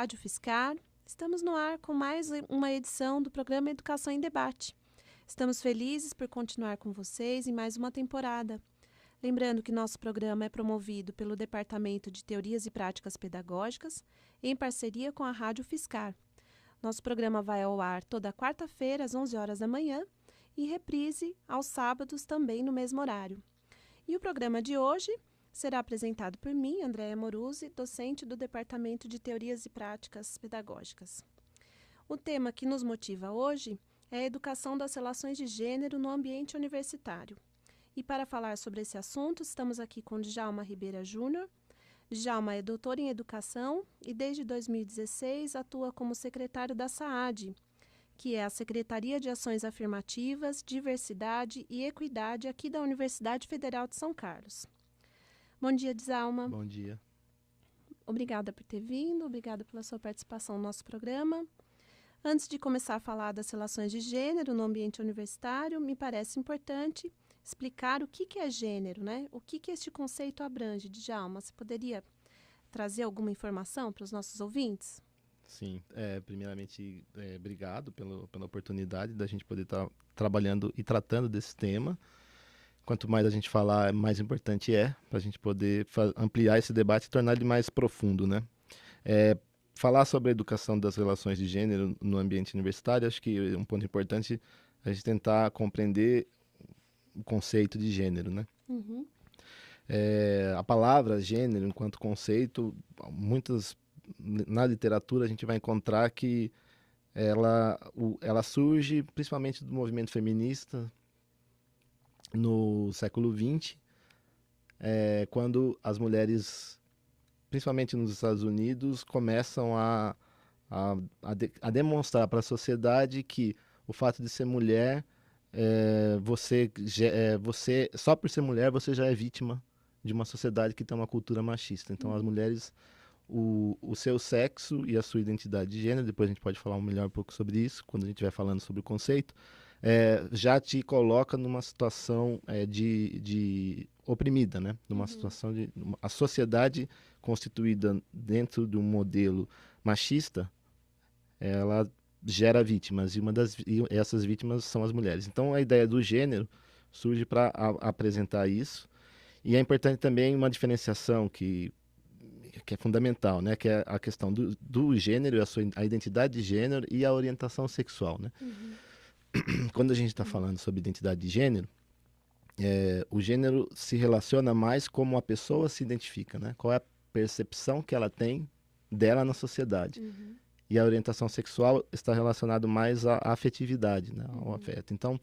Rádio Fiscar. Estamos no ar com mais uma edição do programa Educação em Debate. Estamos felizes por continuar com vocês em mais uma temporada. Lembrando que nosso programa é promovido pelo Departamento de Teorias e Práticas Pedagógicas, em parceria com a Rádio Fiscar. Nosso programa vai ao ar toda quarta-feira, às 11 horas da manhã, e reprise aos sábados também no mesmo horário. E o programa de hoje será apresentado por mim, Andréa Moruzzi, docente do Departamento de Teorias e Práticas Pedagógicas. O tema que nos motiva hoje é a educação das relações de gênero no ambiente universitário. E para falar sobre esse assunto, estamos aqui com Djalma Ribeira Júnior. Djalma é doutor em educação e desde 2016 atua como secretário da SAAD, que é a Secretaria de Ações Afirmativas, Diversidade e Equidade aqui da Universidade Federal de São Carlos. Bom dia, Djalma. Bom dia. Obrigada por ter vindo, obrigada pela sua participação no nosso programa. Antes de começar a falar das relações de gênero no ambiente universitário, me parece importante explicar o que é gênero, né? O que este conceito abrange, Djalma? Você poderia trazer alguma informação para os nossos ouvintes? Sim, primeiramente, obrigado pela oportunidade da gente poder estar trabalhando e tratando desse tema. Quanto mais a gente falar, mais importante para a gente poder ampliar esse debate e tornar ele mais profundo, né? Falar sobre a educação das relações de gênero no ambiente universitário, acho que é um ponto importante a gente tentar compreender o conceito de gênero, né? Uhum. A palavra gênero, enquanto conceito, na literatura a gente vai encontrar que ela surge principalmente do movimento feminista no século XX, quando as mulheres, principalmente nos Estados Unidos, começam a demonstrar para a sociedade que o fato de ser mulher, você só por ser mulher você já é vítima de uma sociedade que tem uma cultura machista. Então, as mulheres, o seu sexo e a sua identidade de gênero, depois a gente pode falar um pouco sobre isso, quando a gente estiver falando sobre o conceito, já te coloca numa situação de oprimida, né? Numa situação de... A sociedade constituída dentro de um modelo machista, ela gera vítimas, e essas vítimas são as mulheres. Então, a ideia do gênero surge para apresentar isso, e é importante também uma diferenciação que é fundamental, né? Que é a questão do gênero, a identidade de gênero e a orientação sexual, né? Quando a gente está falando sobre identidade de gênero, o gênero se relaciona mais como a pessoa se identifica, né? Qual é a percepção que ela tem dela na sociedade. E a orientação sexual está relacionado mais à afetividade, né? Ao afeto. Então,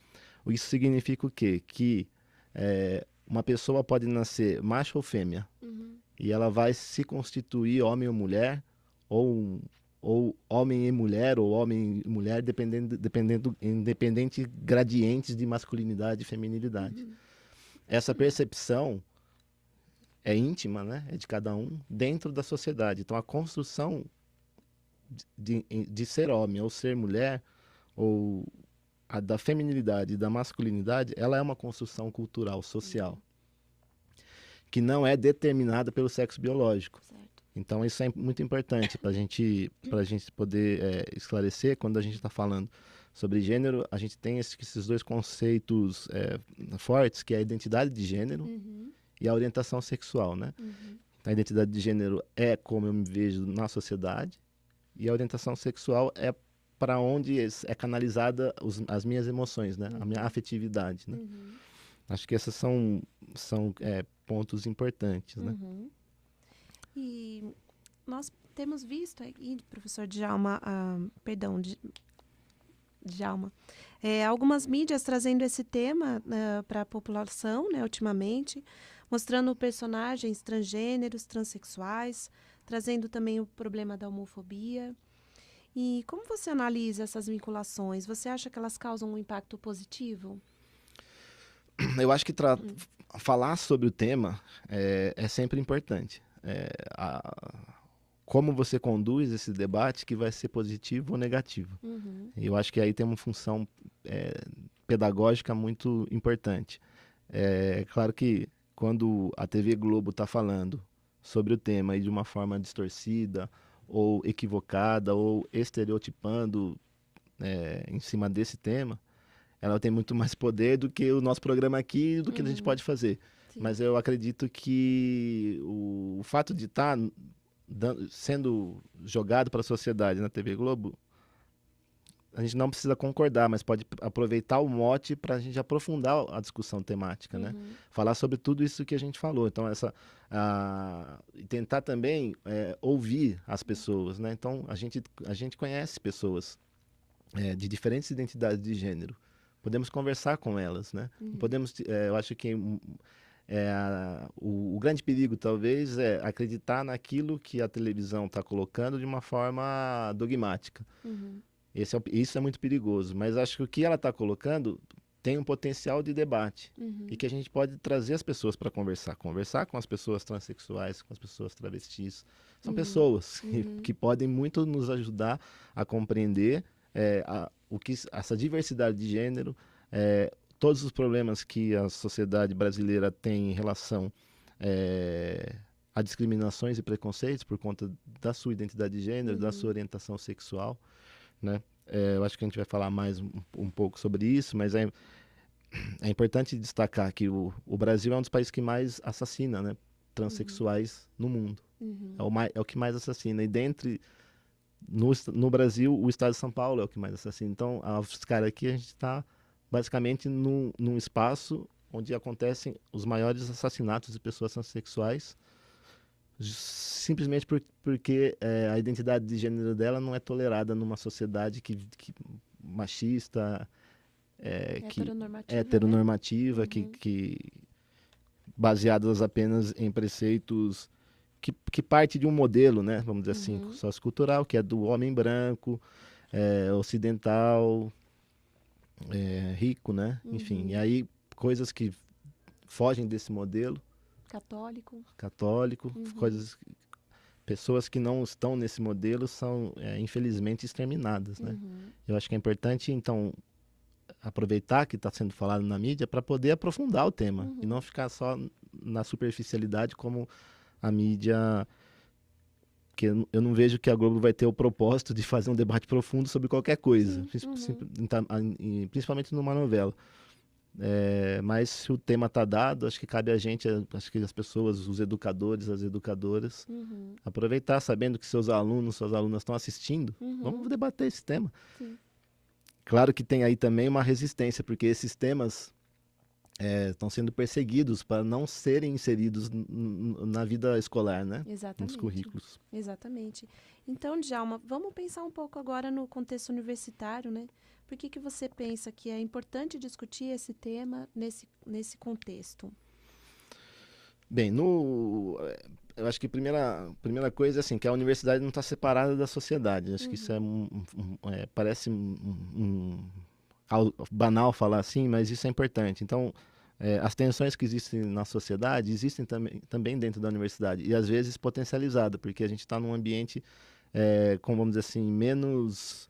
isso significa o quê? Que uma pessoa pode nascer macho ou fêmea, e ela vai se constituir homem ou mulher, ou homem e mulher, ou homem e mulher, independente gradientes de masculinidade e feminilidade. Essa percepção é íntima, né? É de cada um dentro da sociedade. Então, a construção de ser homem ou ser mulher, ou a da feminilidade e da masculinidade, ela é uma construção cultural, social, que não é determinada pelo sexo biológico. Certo. Então, isso é muito importante para a gente poder esclarecer. Quando a gente está falando sobre gênero, a gente tem esses dois conceitos fortes, que é a identidade de gênero e a orientação sexual, né? A identidade de gênero é como eu me vejo na sociedade, e a orientação sexual é para onde é canalizada as minhas emoções, né? A minha afetividade, né? Acho que esses são pontos importantes, né? E nós temos visto aí, professor Djalma, Djalma, algumas mídias trazendo esse tema para a população, né, ultimamente, mostrando personagens transgêneros, transexuais, trazendo também o problema da homofobia. E como você analisa essas vinculações? Você acha que elas causam um impacto positivo? Eu acho que falar sobre o tema é sempre importante. Como você conduz esse debate que vai ser positivo ou negativo. Eu acho que aí tem uma função pedagógica muito importante. É claro que quando a TV Globo está falando sobre o tema e de uma forma distorcida ou equivocada, ou estereotipando em cima desse tema, ela tem muito mais poder do que o nosso programa aqui, do que a gente pode fazer. Sim. Mas eu acredito que o fato de estar sendo jogado para a sociedade na TV Globo, a gente não precisa concordar, mas pode aproveitar o mote para a gente aprofundar a discussão temática, né? Falar sobre tudo isso que a gente falou. Então, e tentar também ouvir as pessoas, né? Então, a gente conhece pessoas de diferentes identidades de gênero. Podemos conversar com elas, né? Podemos, eu acho que o grande perigo, talvez, é acreditar naquilo que a televisão está colocando de uma forma dogmática. Isso é muito perigoso, mas acho que o que ela está colocando tem um potencial de debate e que a gente pode trazer as pessoas para conversar com as pessoas transexuais, com as pessoas travestis. São pessoas que podem muito nos ajudar a compreender essa diversidade de gênero, todos os problemas que a sociedade brasileira tem em relação a discriminações e preconceitos por conta da sua identidade de gênero, da sua orientação sexual, né? Eu acho que a gente vai falar mais um pouco sobre isso, mas é importante destacar que o Brasil é um dos países que mais assassina, né, transexuais no mundo. É o que mais assassina. E no Brasil, o estado de São Paulo é o que mais assassina. Então, a UFSCar aqui, a gente está basicamente num espaço onde acontecem os maiores assassinatos de pessoas transexuais, simplesmente porque a identidade de gênero dela não é tolerada numa sociedade machista, heteronormativa, né? baseadas apenas em preceitos que parte de um modelo, né, vamos dizer assim, sociocultural, que é do homem branco, ocidental, rico, né? Enfim, e aí coisas que fogem desse modelo católico, pessoas que não estão nesse modelo são infelizmente exterminadas, né? Eu acho que é importante então aproveitar que está sendo falado na mídia para poder aprofundar o tema e não ficar só na superficialidade como a mídia, que eu não vejo que a Globo vai ter o propósito de fazer um debate profundo sobre qualquer coisa, principalmente numa novela. Mas se o tema está dado, acho que cabe a gente, acho que as pessoas, os educadores, as educadoras, aproveitar sabendo que seus alunos, suas alunas estão assistindo, vamos debater esse tema. Sim. Claro que tem aí também uma resistência, porque esses temas estão sendo perseguidos para não serem inseridos na vida escolar, né? Exatamente. Nos currículos. Exatamente. Então, Djalma, vamos pensar um pouco agora no contexto universitário, né? Por que você pensa que é importante discutir esse tema nesse contexto? Bem, eu acho que a primeira coisa é assim, que a universidade não está separada da sociedade. Acho que isso parece algo banal falar assim, mas isso é importante. Então, as tensões que existem na sociedade existem também dentro da universidade e às vezes potencializada, porque a gente está num ambiente, como vamos dizer assim, menos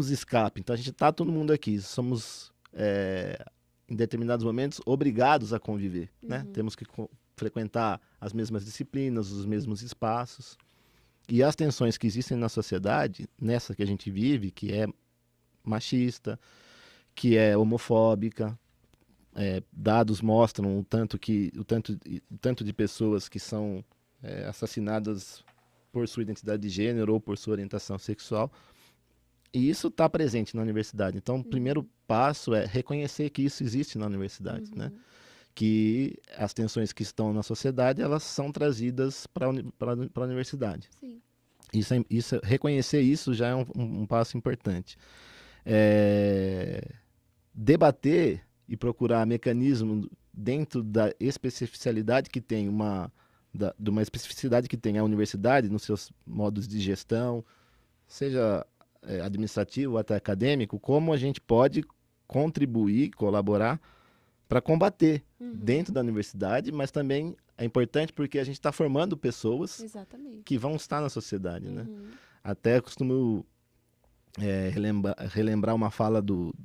escape. Então a gente está todo mundo aqui, somos em determinados momentos obrigados a conviver, né? Temos que frequentar as mesmas disciplinas, os mesmos espaços. E as tensões que existem na sociedade, nessa que a gente vive, que é machista, que é homofóbica, dados mostram o tanto de pessoas que são assassinadas por sua identidade de gênero ou por sua orientação sexual. E isso está presente na universidade. Então, o primeiro passo é reconhecer que isso existe na universidade, né? Que as tensões que estão na sociedade, elas são trazidas para a universidade. Sim. Reconhecer isso já é um passo importante. Debater e procurar mecanismo dentro da especificidade que tem de uma especificidade que tem a universidade nos seus modos de gestão, seja administrativo ou até acadêmico, como a gente pode contribuir, colaborar para combater dentro da universidade, mas também é importante porque a gente está formando pessoas Exatamente. que vão estar na sociedade, né? Até costumo relembrar uma fala do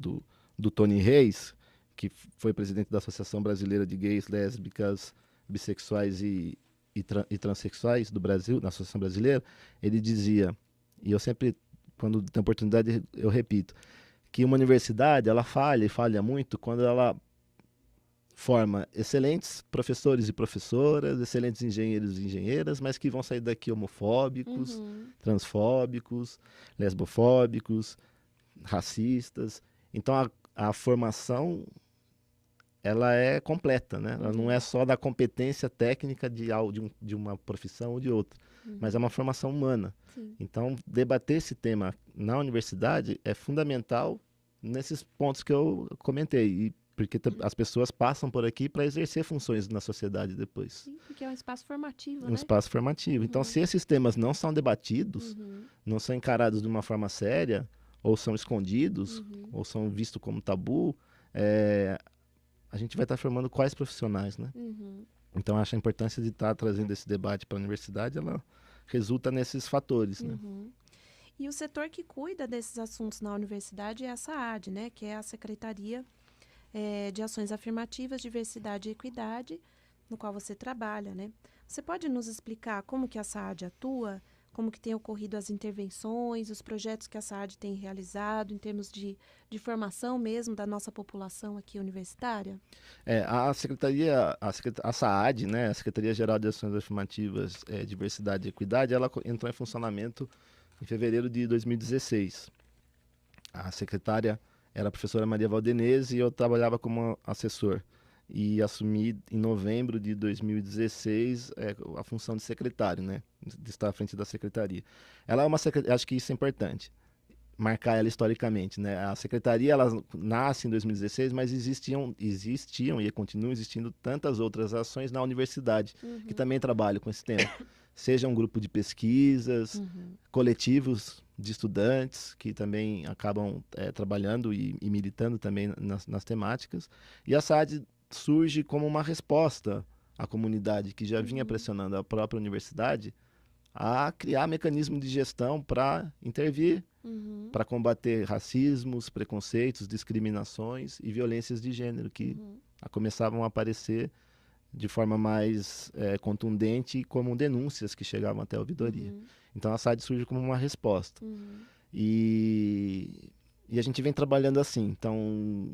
Tony Reis, que foi presidente da Associação Brasileira de Gays, Lésbicas, Bissexuais e e transexuais do Brasil, na Associação Brasileira, ele dizia, e eu sempre, quando tem oportunidade, eu repito, que uma universidade, ela falha e falha muito quando ela forma excelentes professores e professoras, excelentes engenheiros e engenheiras, mas que vão sair daqui homofóbicos, transfóbicos, lesbofóbicos, racistas. Então a formação ela é completa, né? Ela não é só da competência técnica de uma profissão ou de outra, mas é uma formação humana. Sim. Então debater esse tema na universidade é fundamental nesses pontos que eu comentei, e porque as pessoas passam por aqui para exercer funções na sociedade depois. Sim, porque é um espaço formativo, Um né? espaço formativo. Então, se esses temas não são debatidos, não são encarados de uma forma séria, ou são escondidos, ou são vistos como tabu, a gente vai estar formando quais profissionais, né? Então, acho a importância de estar trazendo esse debate para a universidade, ela resulta nesses fatores, né? E o setor que cuida desses assuntos na universidade é a SAAD, né? Que é a Secretaria de Ações Afirmativas, Diversidade e Equidade, no qual você trabalha, né? Você pode nos explicar como que a SAAD atua, como que tem ocorrido as intervenções, os projetos que a SAAD tem realizado em termos de formação mesmo da nossa população aqui universitária? A Secretaria, a SAAD, né, a Secretaria-Geral de Ações Afirmativas, Diversidade e Equidade, ela entrou em funcionamento em fevereiro de 2016. A secretária era a professora Maria Valdenese e eu trabalhava como assessor. E assumi em novembro de 2016 a função de secretário, né? De estar à frente da secretaria. Ela é uma secretaria, acho que isso é importante, marcar ela historicamente, né? A secretaria, ela nasce em 2016, mas existiam e continuam existindo tantas outras ações na universidade que também trabalham com esse tema. Seja um grupo de pesquisas, coletivos de estudantes que também acabam trabalhando e militando também nas temáticas. E a SAAD surge como uma resposta à comunidade que já vinha pressionando a própria universidade a criar mecanismo de gestão para intervir, para combater racismos, preconceitos, discriminações e violências de gênero que começavam a aparecer de forma mais contundente como denúncias que chegavam até a ouvidoria. Então a SAAD surge como uma resposta. E a gente vem trabalhando assim. Então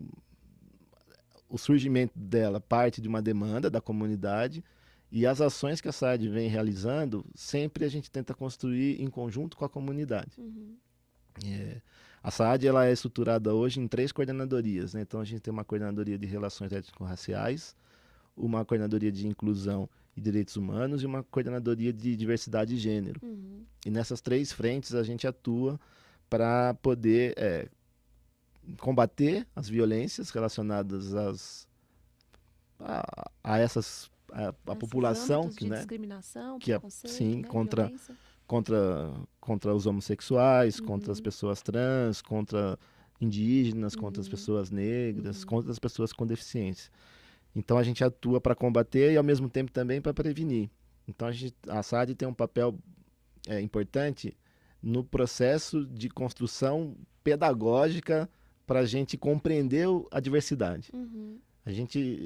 o surgimento dela parte de uma demanda da comunidade e as ações que a SAAD vem realizando, sempre a gente tenta construir em conjunto com a comunidade. A SAAD ela é estruturada hoje em 3 coordenadorias, né? Então a gente tem uma coordenadoria de relações étnico-raciais, uma coordenadoria de inclusão e direitos humanos e uma coordenadoria de diversidade e gênero. E nessas 3 frentes a gente atua para poder combater as violências relacionadas a essas a população de discriminação, que preconceito, sim, né? contra os homossexuais, contra as pessoas trans, contra indígenas, contra as pessoas negras, contra as pessoas com deficiência. Então a gente atua para combater e ao mesmo tempo também para prevenir. Então a SAAD tem um papel importante no processo de construção pedagógica para a gente compreender a diversidade.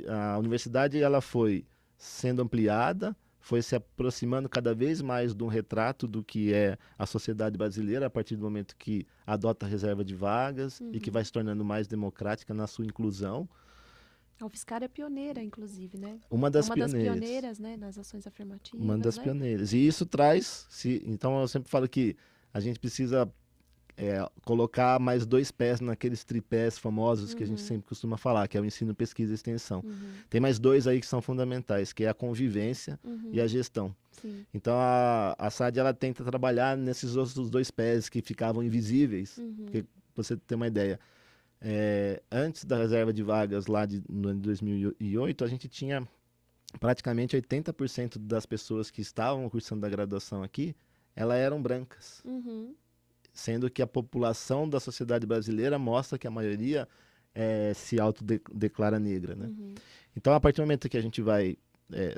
A universidade ela foi sendo ampliada, foi se aproximando cada vez mais de um retrato do que é a sociedade brasileira a partir do momento que adota a reserva de vagas e que vai se tornando mais democrática na sua inclusão. A UFSCar é pioneira, inclusive, né? Uma das pioneiras, né, nas ações afirmativas. Uma das pioneiras. E isso traz... Então, eu sempre falo que a gente precisa colocar mais 2 pés naqueles tripés famosos que a gente sempre costuma falar, que é o ensino, pesquisa e extensão. Tem mais 2 aí que são fundamentais, que é a convivência e a gestão. Sim. Então, a SAAD ela tenta trabalhar nesses outros 2 pés que ficavam invisíveis. Porque, pra você ter uma ideia, antes da reserva de vagas lá no ano de 2008, a gente tinha praticamente 80% das pessoas que estavam cursando a graduação aqui, elas eram brancas. Sendo que a população da sociedade brasileira mostra que a maioria se autodeclara negra, né? Então, a partir do momento que a gente vai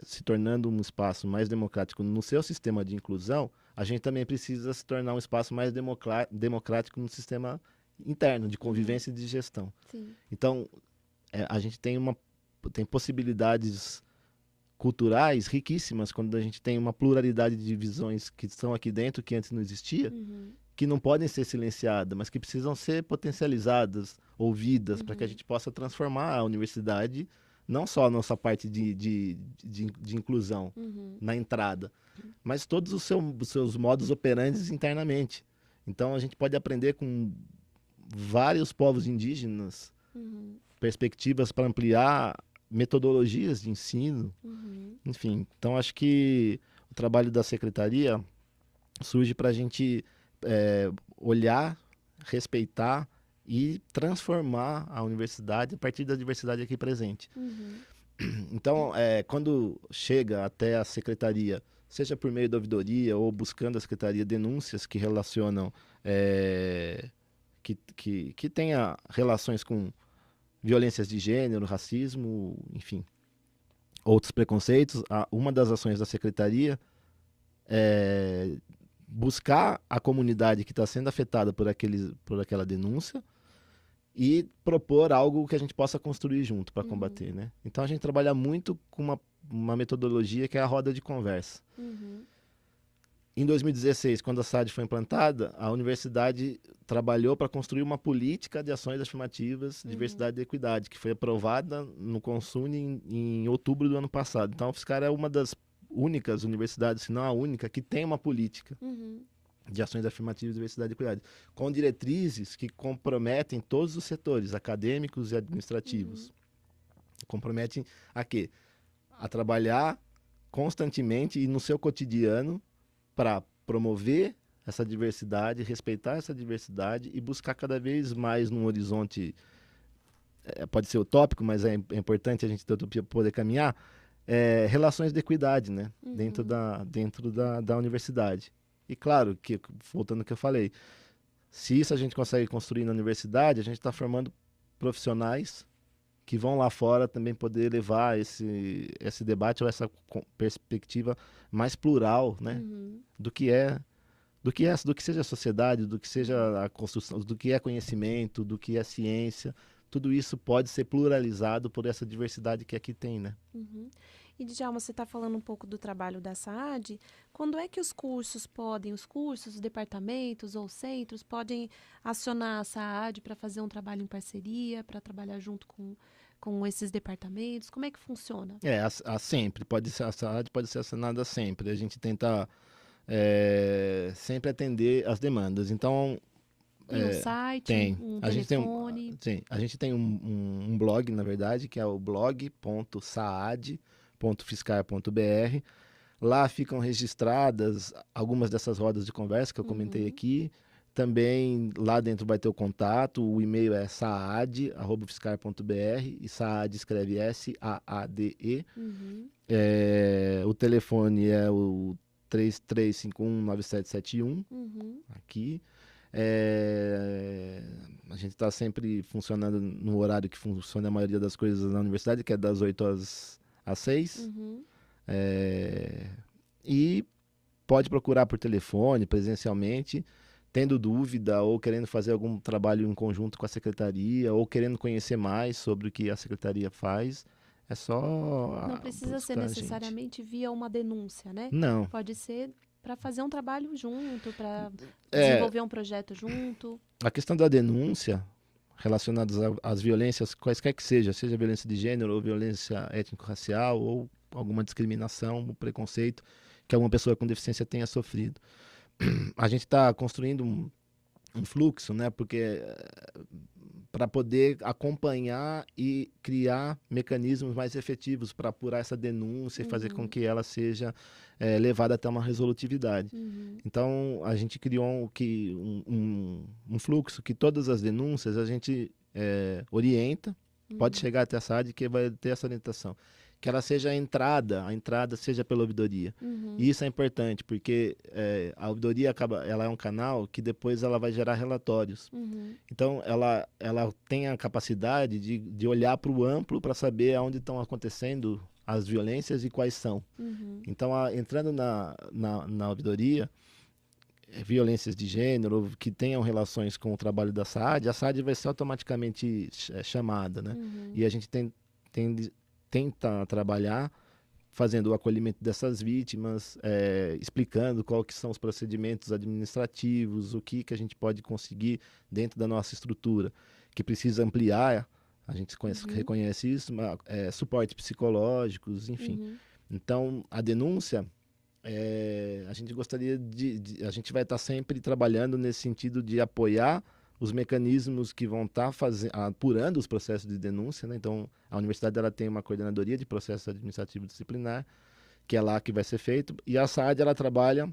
se tornando um espaço mais democrático no seu sistema de inclusão, a gente também precisa se tornar um espaço mais democrático no sistema interno, de convivência e de gestão. Sim. Então, a gente tem possibilidades culturais riquíssimas, quando a gente tem uma pluralidade de visões que estão aqui dentro, que antes não existia, que não podem ser silenciadas, mas que precisam ser potencializadas, ouvidas, para que a gente possa transformar a universidade, não só a nossa parte de inclusão na entrada, mas todos os seus modus operandi internamente. Então, a gente pode aprender com vários povos indígenas, perspectivas para ampliar metodologias de ensino, enfim. Então, acho que o trabalho da secretaria surge para a gente olhar, respeitar e transformar a universidade a partir da diversidade aqui presente. Então, quando chega até a secretaria, seja por meio da ouvidoria ou buscando a secretaria denúncias que relacionam, que tenha relações com violências de gênero, racismo, enfim, outros preconceitos, uma das ações da secretaria é buscar a comunidade que está sendo afetada por aquela denúncia e propor algo que a gente possa construir junto para combater, né? Então a gente trabalha muito com uma metodologia que é a roda de conversa. Em 2016, quando a SAAD foi implantada, a universidade trabalhou para construir uma política de ações afirmativas, diversidade e equidade, que foi aprovada no Consune em outubro do ano passado. Então a UFSCar é uma das únicas universidades, se não a única, que tem uma política de ações afirmativas, diversidade e equidade, com diretrizes que comprometem todos os setores, acadêmicos e administrativos. Comprometem a quê? A trabalhar constantemente e no seu cotidiano para promover essa diversidade, respeitar essa diversidade e buscar cada vez mais num horizonte, pode ser utópico, mas é importante a gente ter utopia para poder caminhar, relações de equidade, né? Dentro da universidade. E claro, que voltando ao que eu falei, se isso a gente consegue construir na universidade, a gente está formando profissionais que vão lá fora também poder levar esse debate ou essa perspectiva mais plural, né? Do que seja a sociedade, do que seja a construção, do que é conhecimento, do que é ciência. Tudo isso pode ser pluralizado por essa diversidade que aqui tem, né? E, Djalma, você está falando um pouco do trabalho da SAAD. Quando é que os cursos, os departamentos ou centros podem acionar a SAAD para fazer um trabalho em parceria, para trabalhar junto com esses departamentos? Como é que funciona? Sempre. A SAAD pode ser acionada sempre. A gente tenta sempre atender as demandas. Então, Tem um site, um telefone? A gente tem um blog, na verdade, que é o blog.saad.fiscar.br. Lá ficam registradas algumas dessas rodas de conversa que eu comentei aqui. Também lá dentro vai ter o contato, o e-mail é saad@fiscar.br e Saad escreve SAADE. O telefone é o 33519771 aqui. A gente está sempre funcionando no horário que funciona a maioria das coisas na universidade, que é das 8 às 6. E pode procurar por telefone, presencialmente, tendo dúvida ou querendo fazer algum trabalho em conjunto com a secretaria ou querendo conhecer mais sobre o que a secretaria faz. É só não precisa ser necessariamente via uma denúncia, né? Não. Pode ser para fazer um trabalho junto, para desenvolver um projeto junto. A questão da denúncia relacionada às violências, quaisquer que seja violência de gênero ou violência étnico-racial ou alguma discriminação, um preconceito que alguma pessoa com deficiência tenha sofrido. A gente está construindo um fluxo, né? Porque para poder acompanhar e criar mecanismos mais efetivos para apurar essa denúncia e fazer com que ela seja levada até uma resolutividade. Então, a gente criou um fluxo que todas as denúncias a gente orienta, pode chegar até a SAAD que vai ter essa orientação. Que ela seja a entrada seja pela ouvidoria. E isso é importante, porque a ouvidoria ela é um canal que depois ela vai gerar relatórios. Então, ela tem a capacidade de olhar para o amplo para saber aonde estão acontecendo as violências e quais são. Então, entrando na ouvidoria, violências de gênero que tenham relações com o trabalho da SAAD, a SAAD vai ser automaticamente chamada, né? E a gente tenta trabalhar fazendo o acolhimento dessas vítimas, explicando qual que são os procedimentos administrativos, o que a gente pode conseguir dentro da nossa estrutura, que precisa ampliar, a gente reconhece isso, suporte psicológicos, enfim. Então, a denúncia, a gente gostaria a gente vai estar sempre trabalhando nesse sentido de apoiar os mecanismos que vão estar apurando os processos de denúncia, né? Então, a universidade ela tem uma coordenadoria de processos administrativos disciplinar, que é lá que vai ser feito, e a SAAD ela trabalha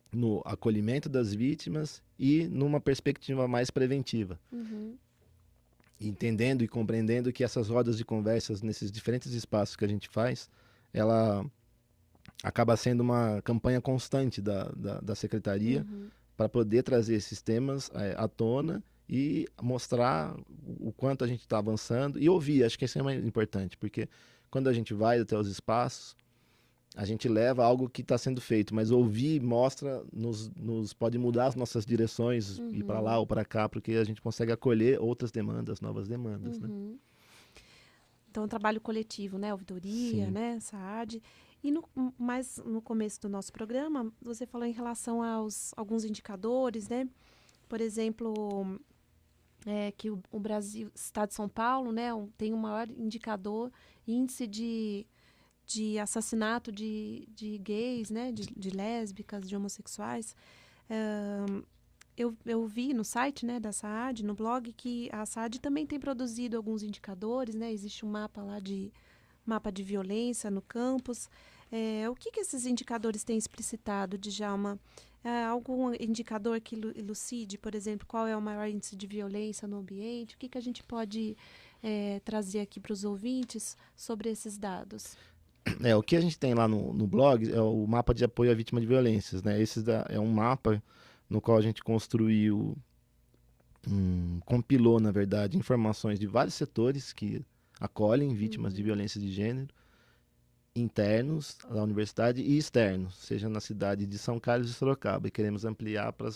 no acolhimento das vítimas e numa perspectiva mais preventiva. Entendendo e compreendendo que essas rodas de conversas nesses diferentes espaços que a gente faz, ela acaba sendo uma campanha constante da secretaria para poder trazer esses temas à tona e mostrar o quanto a gente está avançando e ouvir. Acho que isso é mais importante, porque quando a gente vai até os espaços, a gente leva algo que está sendo feito, mas ouvir mostra, nos pode mudar as nossas direções, ir para lá ou para cá, porque a gente consegue acolher outras demandas, novas demandas, né? Então, um trabalho coletivo, né? Ouvidoria, né? SAAD. E mais no começo do nosso programa, você falou em relação aos alguns indicadores, né? Por exemplo, que o Brasil, Estado de São Paulo, né? Tem o maior índice de assassinato de gays, né? De lésbicas, de homossexuais. Eu vi no site, né, da SAAD, no blog, que a SAAD também tem produzido alguns indicadores, né? Existe um mapa de violência no campus. O que esses indicadores têm explicitado, Djalma? Algum indicador que elucide, por exemplo, qual é o maior índice de violência no ambiente? O que a gente pode trazer aqui para os ouvintes sobre esses dados? O que a gente tem lá no blog é o mapa de apoio à vítima de violências, né? Esse é um mapa no qual a gente compilou, na verdade, informações de vários setores que acolhem vítimas de violência de gênero, internos da universidade e externos, seja na cidade de São Carlos e Sorocaba, e queremos ampliar para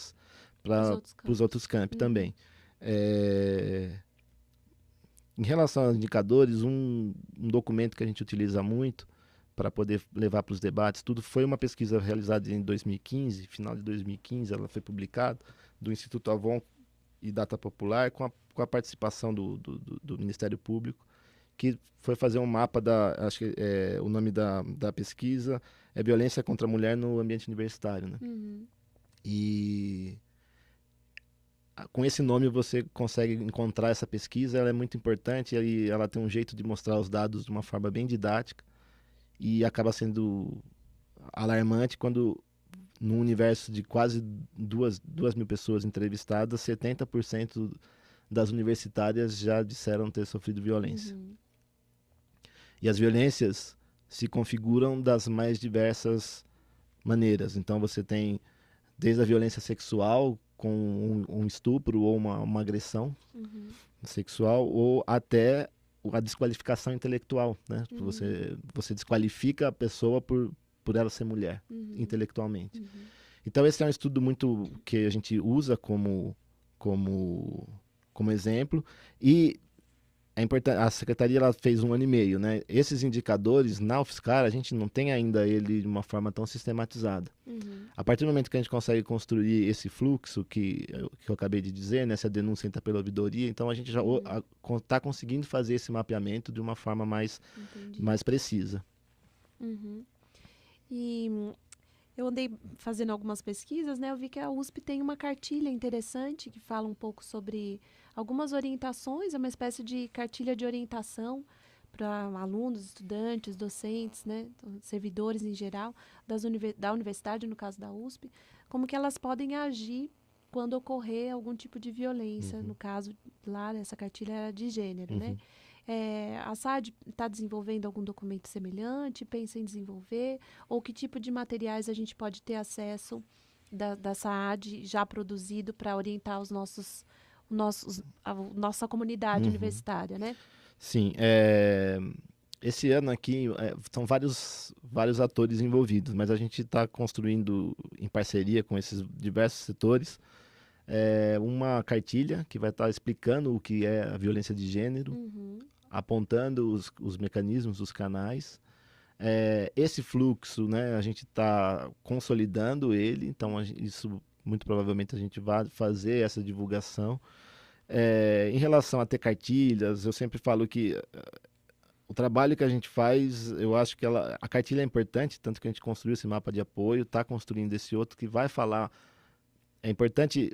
os outros campi também. Em relação aos indicadores, um documento que a gente utiliza muito para poder levar para os debates, tudo foi uma pesquisa realizada em 2015, final de 2015, ela foi publicada, do Instituto Avon e Data Popular, com a participação do Ministério Público, que foi fazer um mapa acho que o nome da pesquisa é Violência contra a Mulher no Ambiente Universitário, né? E com esse nome você consegue encontrar essa pesquisa, ela é muito importante e ela tem um jeito de mostrar os dados de uma forma bem didática e acaba sendo alarmante quando no universo de quase 2.000 pessoas entrevistadas, 70% das universitárias já disseram ter sofrido violência. E as violências se configuram das mais diversas maneiras. Então você tem desde a violência sexual, com um estupro ou uma agressão sexual, ou até a desqualificação intelectual, né? Você desqualifica a pessoa por ela ser mulher, intelectualmente. Então esse é um estudo muito que a gente usa como exemplo, e é importante, a secretaria ela fez 1 ano e meio, né? Esses indicadores na UFSCar a gente não tem ainda ele de uma forma tão sistematizada. A partir do momento que a gente consegue construir esse fluxo que eu acabei de dizer, né? Essa denúncia entra pela ouvidoria, então a gente já está conseguindo fazer esse mapeamento de uma forma mais precisa. E eu andei fazendo algumas pesquisas, né? Eu vi que a USP tem uma cartilha interessante que fala um pouco sobre algumas orientações, é uma espécie de cartilha de orientação para alunos, estudantes, docentes, né? Servidores em geral, da universidade, no caso da USP, como que elas podem agir quando ocorrer algum tipo de violência, no caso lá, essa cartilha era de gênero, né? A SAAD está desenvolvendo algum documento semelhante, pensa em desenvolver, ou que tipo de materiais a gente pode ter acesso da SAAD já produzido para orientar a nossa comunidade universitária, né? Sim, esse ano aqui são vários atores envolvidos, mas a gente está construindo em parceria com esses diversos setores uma cartilha que vai estar explicando o que é a violência de gênero, apontando os mecanismos, os canais, Esse fluxo, né, a gente está consolidando ele, então isso muito provavelmente a gente vai fazer essa divulgação. Em relação a ter cartilhas, eu sempre falo que o trabalho que a gente faz, eu acho que a cartilha é importante, tanto que a gente construiu esse mapa de apoio, está construindo esse outro que vai falar. É importante,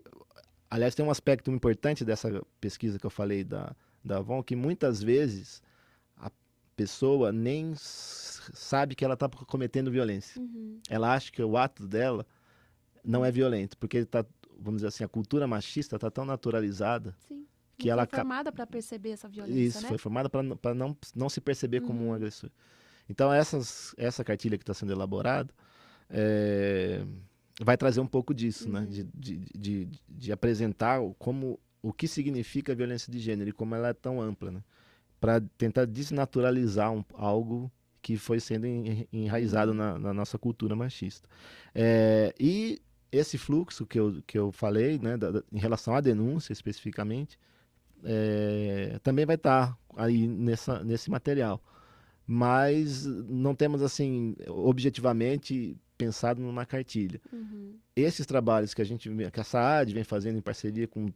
aliás, tem um aspecto importante dessa pesquisa que eu falei da Avon, que muitas vezes a pessoa nem sabe que ela está cometendo violência. Ela acha que o ato dela não é violento, porque tá, vamos dizer assim, a cultura machista está tão naturalizada. Sim. Que Não ela foi formada para perceber essa violência, isso, né? foi formada para não se perceber como um agressor. Então, essa cartilha que está sendo elaborada vai trazer um pouco disso, né? De apresentar o que significa a violência de gênero e como ela é tão ampla, né? Para tentar desnaturalizar algo que foi sendo enraizado na nossa cultura machista. E esse fluxo que eu falei, né, em relação à denúncia especificamente, também vai estar aí nesse material. Mas não temos, assim, objetivamente pensado numa cartilha. Esses trabalhos que a SAAD vem fazendo em parceria com...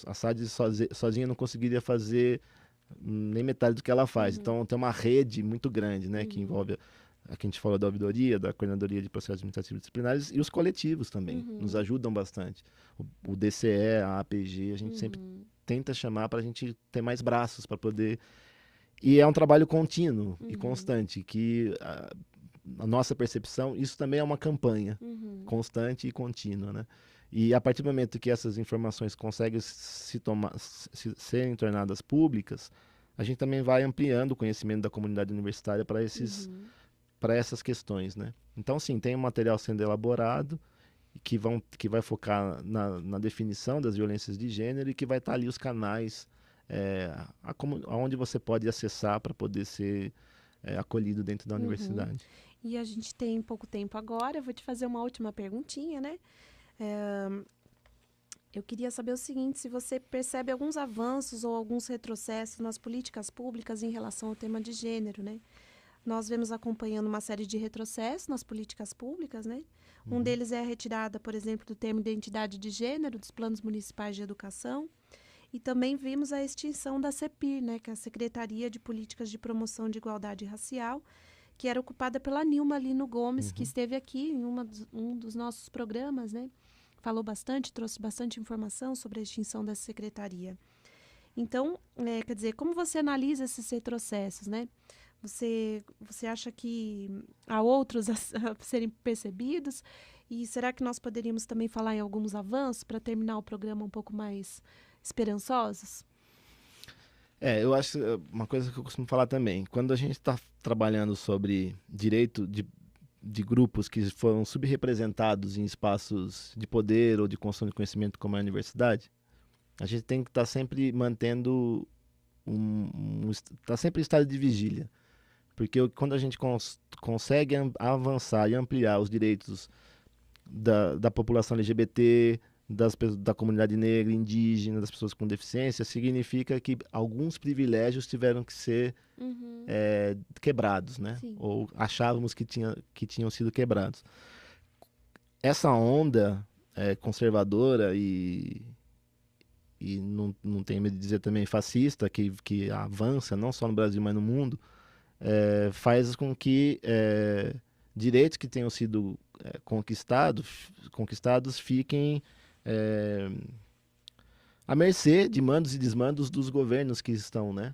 A SAAD sozinha não conseguiria fazer nem metade do que ela faz. Então, tem uma rede muito grande, né, que envolve... Aqui a gente falou da ouvidoria, da coordenadoria de processos administrativos disciplinares e os coletivos também, nos ajudam bastante. O DCE, a APG, a gente sempre tenta chamar para a gente ter mais braços para poder... E é um trabalho contínuo e constante, que a nossa percepção, isso também é uma campanha constante e contínua, né? E a partir do momento que essas informações conseguem serem tornadas públicas, a gente também vai ampliando o conhecimento da comunidade universitária para essas questões, né? Então, sim, tem um material sendo elaborado que vai focar na definição das violências de gênero e que vai estar ali os canais aonde você pode acessar para poder ser acolhido dentro da universidade. E a gente tem pouco tempo agora, eu vou te fazer uma última perguntinha, né? Eu queria saber o seguinte, se você percebe alguns avanços ou alguns retrocessos nas políticas públicas em relação ao tema de gênero, né? Nós vemos acompanhando uma série de retrocessos nas políticas públicas, né? Um deles é a retirada, por exemplo, do termo identidade de gênero dos planos municipais de educação. E também vimos a extinção da CEPIR, né? Que é a Secretaria de Políticas de Promoção de Igualdade Racial, que era ocupada pela Nilma Lino Gomes, que esteve aqui em um dos nossos programas, né? Falou bastante, trouxe bastante informação sobre a extinção dessa secretaria. Então, quer dizer, como você analisa esses retrocessos, né? Você acha que há outros a serem percebidos? E será que nós poderíamos também falar em alguns avanços para terminar o programa um pouco mais esperançosos? Eu acho uma coisa que eu costumo falar também. Quando a gente está trabalhando sobre direito de grupos que foram subrepresentados em espaços de poder ou de construção de conhecimento como a universidade, a gente tem que estar sempre mantendo tá sempre em estado de vigília. Porque quando a gente consegue avançar e ampliar os direitos da população LGBT, da comunidade negra, indígena, das pessoas com deficiência, significa que alguns privilégios tiveram que ser quebrados, né? Sim. Ou achávamos que tinham sido quebrados. Essa onda conservadora e não tenho medo de dizer também fascista, que avança não só no Brasil, mas no mundo, faz com que direitos que tenham sido conquistados fiquem à mercê de mandos e desmandos dos governos que estão, né?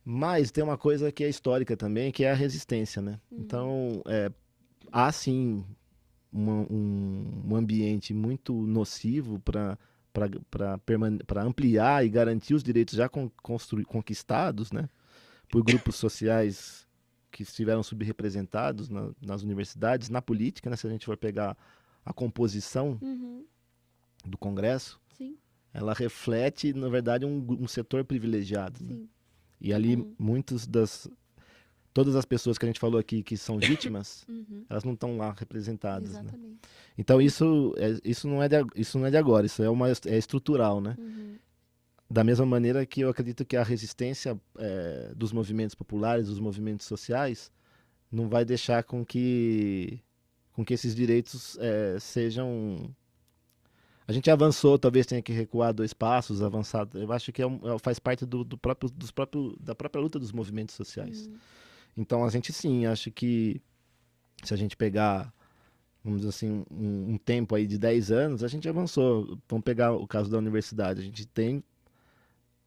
Mas tem uma coisa que é histórica também, que é a resistência, né? Então, há sim um ambiente muito nocivo para ampliar e garantir os direitos já conquistados, né? Por grupos sociais que estiveram subrepresentados nas universidades, na política, né? Se a gente for pegar a composição do Congresso, Sim. ela reflete, na verdade, um setor privilegiado. Né? E ali, todas as pessoas que a gente falou aqui que são vítimas, elas não estão lá representadas. Exatamente. Né? Então, isso não é de agora, isso é estrutural, né? Da mesma maneira que eu acredito que a resistência dos movimentos populares, dos movimentos sociais, não vai deixar com que esses direitos sejam... A gente avançou, talvez tenha que recuar 2 passos, avançar. Eu acho que faz parte da própria luta dos movimentos sociais. Então, a gente sim, acho que se a gente pegar, vamos dizer assim, um tempo aí de 10 anos, a gente avançou. Vamos pegar o caso da universidade. A gente tem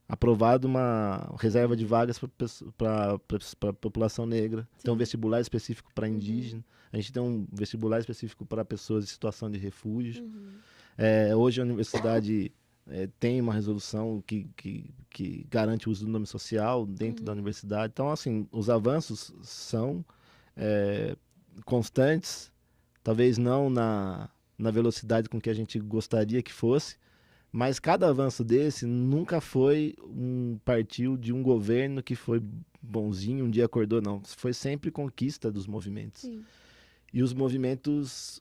aprovado uma reserva de vagas para a população negra. Tem um vestibular específico para indígena. A gente tem um vestibular específico para pessoas em situação de refúgio. Hoje a universidade tem uma resolução que garante o uso do nome social dentro da universidade. Então, assim, os avanços são constantes, talvez não na velocidade com que a gente gostaria que fosse, mas cada avanço desse nunca partiu de um governo que foi bonzinho, um dia acordou, não. Foi sempre conquista dos movimentos. Sim. E os movimentos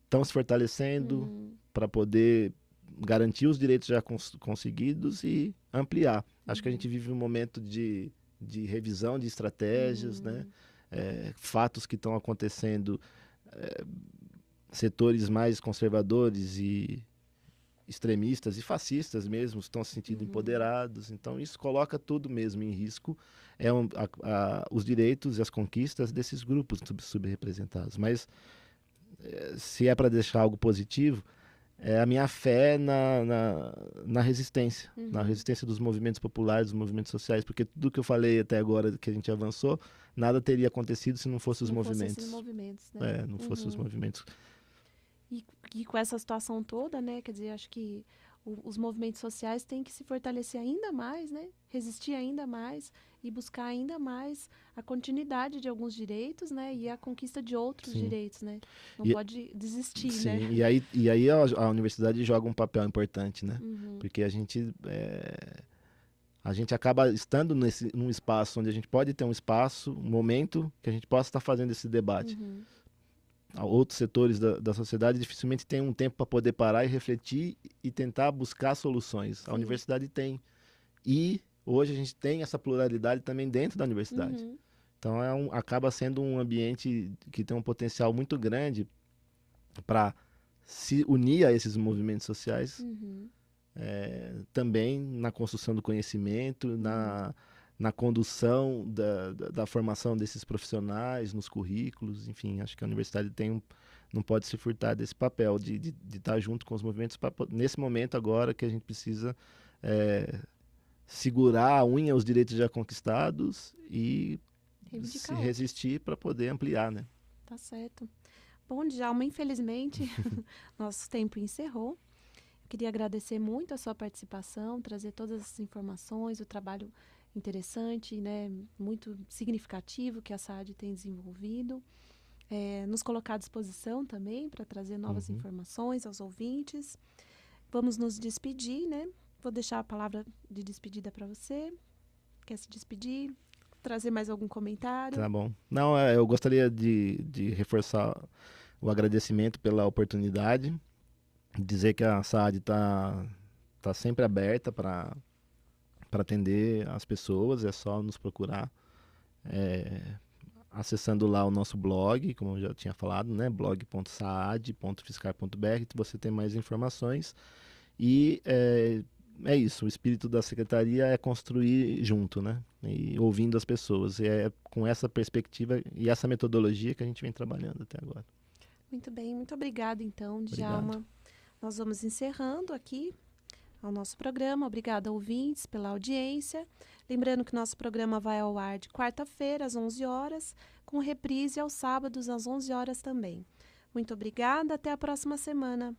estão se fortalecendo para poder garantir os direitos já conseguidos e ampliar. Acho que a gente vive um momento de revisão de estratégias, né? Fatos que estão acontecendo, setores mais conservadores e extremistas e fascistas mesmo estão se sentindo empoderados. Então isso coloca tudo mesmo em risco, os direitos e as conquistas desses grupos subrepresentados. Mas se é para deixar algo positivo, é a minha fé na resistência, na resistência dos movimentos populares, dos movimentos sociais, porque tudo que eu falei até agora que a gente avançou, nada teria acontecido se não fossem os movimentos. Fossem movimentos, né? Não fossem os movimentos. E com essa situação toda, né, quer dizer, acho que os movimentos sociais têm que se fortalecer ainda mais, né, resistir ainda mais e buscar ainda mais a continuidade de alguns direitos, né, e a conquista de outros direitos, né, não pode desistir, né. E aí a universidade joga um papel importante, né, porque a gente acaba estando num espaço onde a gente pode ter um espaço, um momento que a gente possa estar fazendo esse debate. Outros setores da sociedade dificilmente têm um tempo para poder parar e refletir e tentar buscar soluções. A universidade tem. E hoje a gente tem essa pluralidade também dentro da universidade. Então acaba sendo um ambiente que tem um potencial muito grande para se unir a esses movimentos sociais, também na construção do conhecimento, na condução da formação desses profissionais, nos currículos, enfim, acho que a universidade não pode se furtar desse papel de estar junto com os movimentos nesse momento agora que a gente precisa segurar a unha os direitos já conquistados e se resistir para poder ampliar, né? Tá certo. Bom, Djalma, infelizmente, nosso tempo encerrou. Queria agradecer muito a sua participação, trazer todas essas informações, o trabalho interessante, né, muito significativo que a SAAD tem desenvolvido, nos colocar à disposição também para trazer novas informações aos ouvintes. Vamos nos despedir, né? Vou deixar a palavra de despedida para você. Quer se despedir? Trazer mais algum comentário? Tá bom. Não, eu gostaria de reforçar o agradecimento pela oportunidade, dizer que a SAAD está sempre aberta para atender as pessoas, é só nos procurar acessando lá o nosso blog, como eu já tinha falado, né, blog.saad.fiscar.br, você tem mais informações. E é isso, o espírito da secretaria é construir junto, né, e ouvindo as pessoas. E é com essa perspectiva e essa metodologia que a gente vem trabalhando até agora. Muito bem, muito obrigada então, Djalma. Nós vamos encerrando aqui ao nosso programa. Obrigada, ouvintes, pela audiência. Lembrando que nosso programa vai ao ar de quarta-feira, às 11 horas, com reprise aos sábados, às 11 horas também. Muito obrigada, até a próxima semana.